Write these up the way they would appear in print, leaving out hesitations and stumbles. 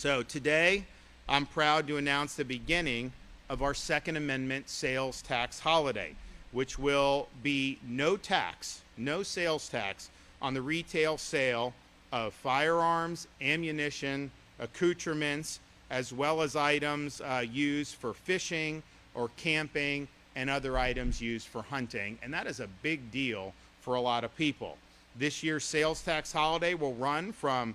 So today, I'm proud to announce the beginning of our Second Amendment sales tax holiday, which will be no tax, no sales tax on the retail sale of firearms, ammunition, accoutrements, as well as items used for fishing or camping and other items used for hunting. And that is a big deal for a lot of people. This year's sales tax holiday will run from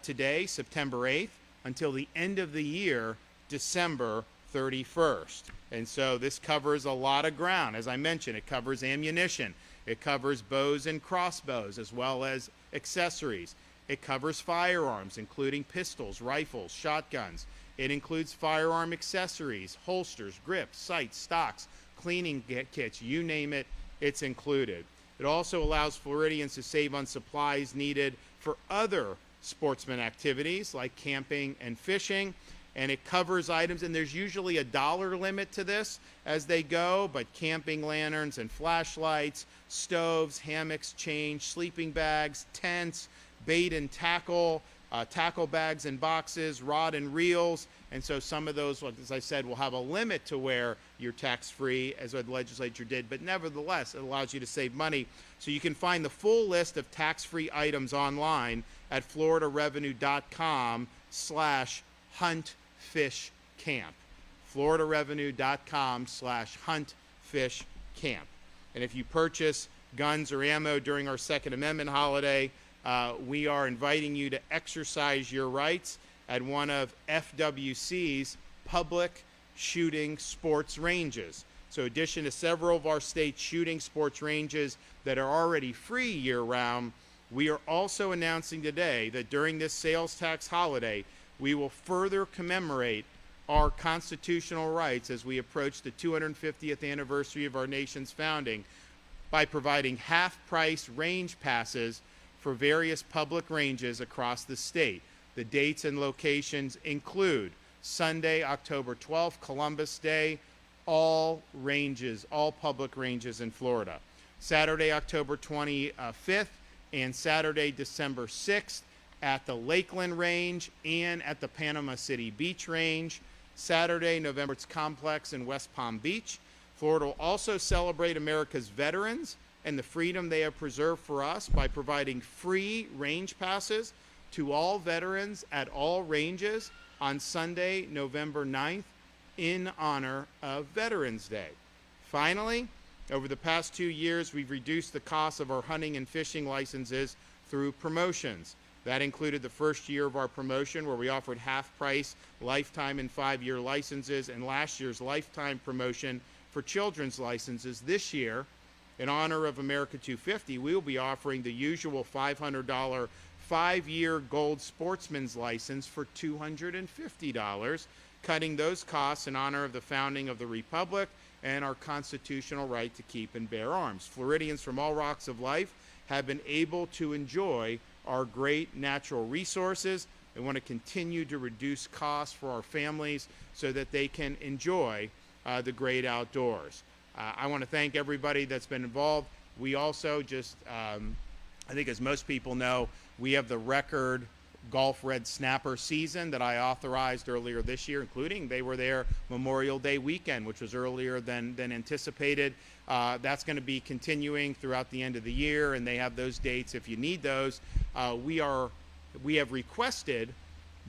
today, September 8th, until the end of the year, December 31st. And so this covers a lot of ground. As I mentioned, it covers ammunition. It covers bows and crossbows, as well as accessories. It covers firearms, including pistols, rifles, shotguns. It includes firearm accessories, holsters, grips, sights, stocks, cleaning kits, you name it, it's included. It also allows Floridians to save on supplies needed for other sportsman activities like camping and fishing. And it covers items, and there's usually a dollar limit to this as they go, but camping lanterns and flashlights, stoves, hammocks, change, sleeping bags, tents, bait and tackle, tackle bags and boxes, rod and reels. And so some of those, as I said, will have a limit to where you're tax-free, as the legislature did, but nevertheless, it allows you to save money. So you can find the full list of tax-free items online at floridarevenue.com/huntfishcamp. floridarevenue.com/huntfishcamp. And if you purchase guns or ammo during our Second Amendment holiday, we are inviting you to exercise your rights at one of FWC's public shooting sports ranges. So in addition to several of our state shooting sports ranges that are already free year-round, we are also announcing today that during this sales tax holiday, we will further commemorate our constitutional rights as we approach the 250th anniversary of our nation's founding by providing half-price range passes for various public ranges across the state. The dates and locations include Sunday, October 12th, Columbus Day, all ranges, all public ranges in Florida. Saturday, October 25th, and Saturday, December 6th at the Lakeland Range and at the Panama City Beach Range. Saturday, November Complex in West Palm Beach. Florida will also celebrate America's veterans and the freedom they have preserved for us by providing free range passes to all veterans at all ranges on Sunday, November 9th, in honor of Veterans Day. Finally, over the past 2 years, we've reduced the cost of our hunting and fishing licenses through promotions. That included the first year of our promotion, where we offered half-price lifetime and 5-year licenses, and last year's lifetime promotion for children's licenses. This year, in honor of America 250, we will be offering the usual $500 5-year gold sportsman's license for $250, cutting those costs in honor of the founding of the Republic and our constitutional right to keep and bear arms. Floridians from all walks of life have been able to enjoy our great natural resources. We want to continue to reduce costs for our families so that they can enjoy the great outdoors. I want to thank everybody that's been involved. We also just, I think as most people know, we have the record Gulf red snapper season that I authorized earlier this year, including they were there Memorial Day weekend, which was earlier than anticipated. That's going to be continuing throughout the end of the year, and they have those dates if you need those. We have requested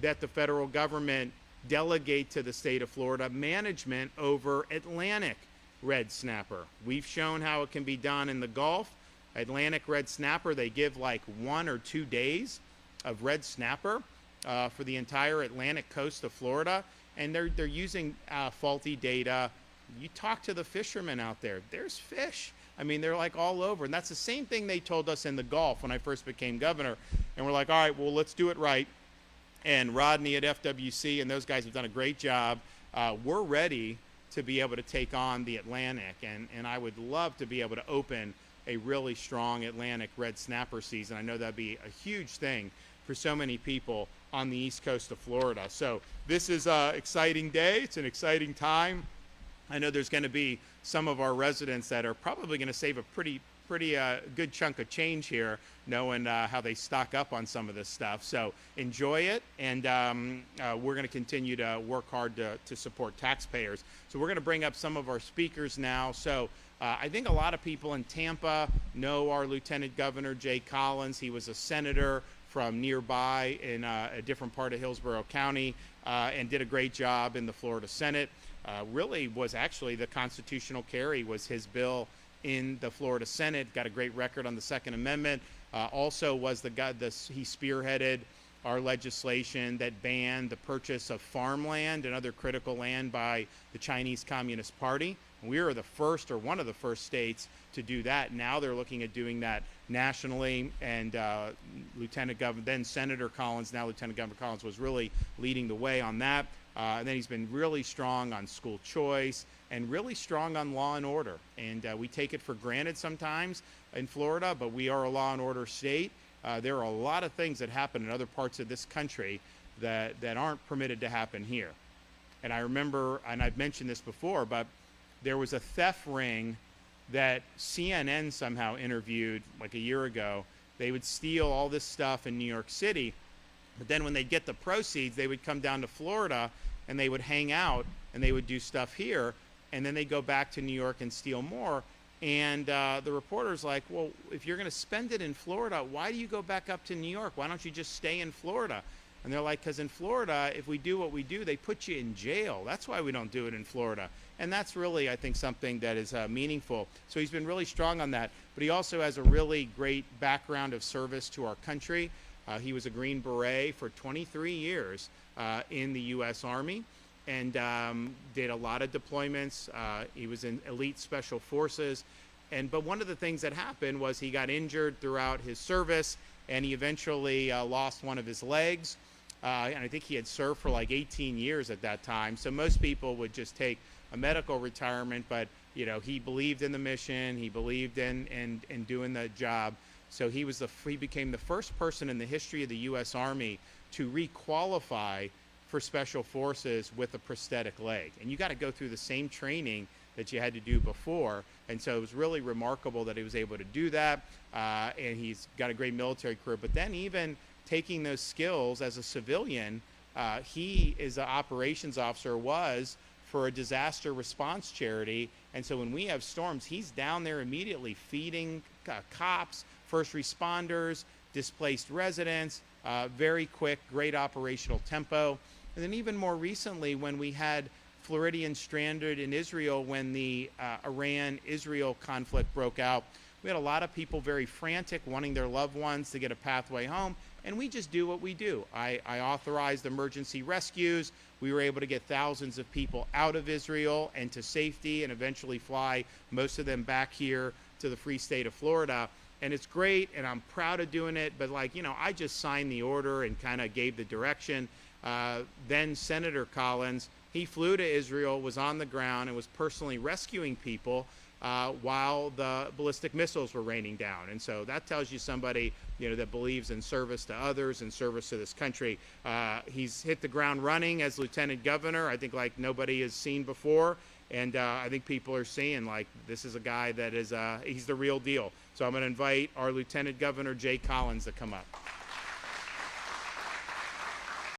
that the federal government delegate to the state of Florida management over Atlantic red snapper. We've shown how it can be done in the Gulf. Atlantic red snapper, they give like 1 or 2 days of red snapper for the entire Atlantic coast of Florida, and they're using faulty data. You talk to the fishermen out there, there's fish. I mean, they're like all over, and that's the same thing they told us in the Gulf when I first became governor, and we're like, all right, well, let's do it right. And Rodney at FWC and those guys have done a great job. We're ready to be able to take on the Atlantic, and I would love to be able to open a really strong Atlantic red snapper season. I know that'd be a huge thing for so many people on the east coast of Florida. So this is an exciting day. It's an exciting time. I know there's going to be some of our residents that are probably going to save a pretty pretty good chunk of change here, knowing how they stock up on some of this stuff. So enjoy it, and we're going to continue to work hard to support taxpayers. So we're going to bring up some of our speakers now. So I think a lot of people in Tampa know our Lieutenant Governor Jay Collins. He was a senator from nearby in a different part of Hillsborough County and did a great job in the Florida Senate. Really was actually the constitutional carry was his bill in the Florida Senate. Got a great record on the Second Amendment. Also was the guy, he spearheaded our legislation that banned the purchase of farmland and other critical land by the Chinese Communist Party. We were the first, or one of the first states to do that. Now they're looking at doing that nationally, and Lieutenant Governor, then Senator Collins, now Lieutenant Governor Collins, was really leading the way on that. And then he's been really strong on school choice and really strong on law and order. And we take it for granted sometimes in Florida, but we are a law and order state. There are a lot of things that happen in other parts of this country that aren't permitted to happen here. And I remember, and I've mentioned this before, but there was a theft ring that CNN somehow interviewed like a year ago. They would steal all this stuff in New York City, but then when they'd get the proceeds, they would come down to Florida and they would hang out and they would do stuff here, and then they'd go back to New York and steal more. And the reporter's like, well, if you're going to spend it in Florida, why do you go back up to New York? Why don't you just stay in Florida? And they're like, because in Florida, if we do what we do, they put you in jail. That's why we don't do it in Florida. And that's really, I think, something that is meaningful. So he's been really strong on that. But he also has a really great background of service to our country. He was a Green Beret for 23 years in the U.S. Army, and did a lot of deployments. He was in elite special forces. But one of the things that happened was he got injured throughout his service, and he eventually lost one of his legs. And I think he had served for like 18 years at that time. So most people would just take a medical retirement, but you know, he believed in the mission, he believed in doing the job. So he became the first person in the history of the U.S. Army to re-qualify for special forces with a prosthetic leg. And you got to go through the same training that you had to do before. And so it was really remarkable that he was able to do that. And he's got a great military career. But then even taking those skills as a civilian, he is an operations officer, was for a disaster response charity. And so when we have storms, he's down there immediately feeding cops, first responders, displaced residents, very quick, great operational tempo. And then even more recently, when we had Floridians stranded in Israel when the Iran-Israel conflict broke out, we had a lot of people very frantic, wanting their loved ones to get a pathway home. And we just do what we do. I authorized emergency rescues. We were able to get thousands of people out of Israel and to safety, and eventually fly most of them back here to the free state of Florida. And it's great, and I'm proud of doing it. But like, you know, I just signed the order and kind of gave the direction. Then Senator Collins, he flew to Israel, was on the ground, and was personally rescuing people while the ballistic missiles were raining down. And so that tells you somebody, you know, that believes in service to others and service to this country. He's hit the ground running as Lieutenant Governor, I think like nobody has seen before. And I think people are seeing like this is a guy that is, he's the real deal. So I'm going to invite our Lieutenant Governor Jay Collins to come up.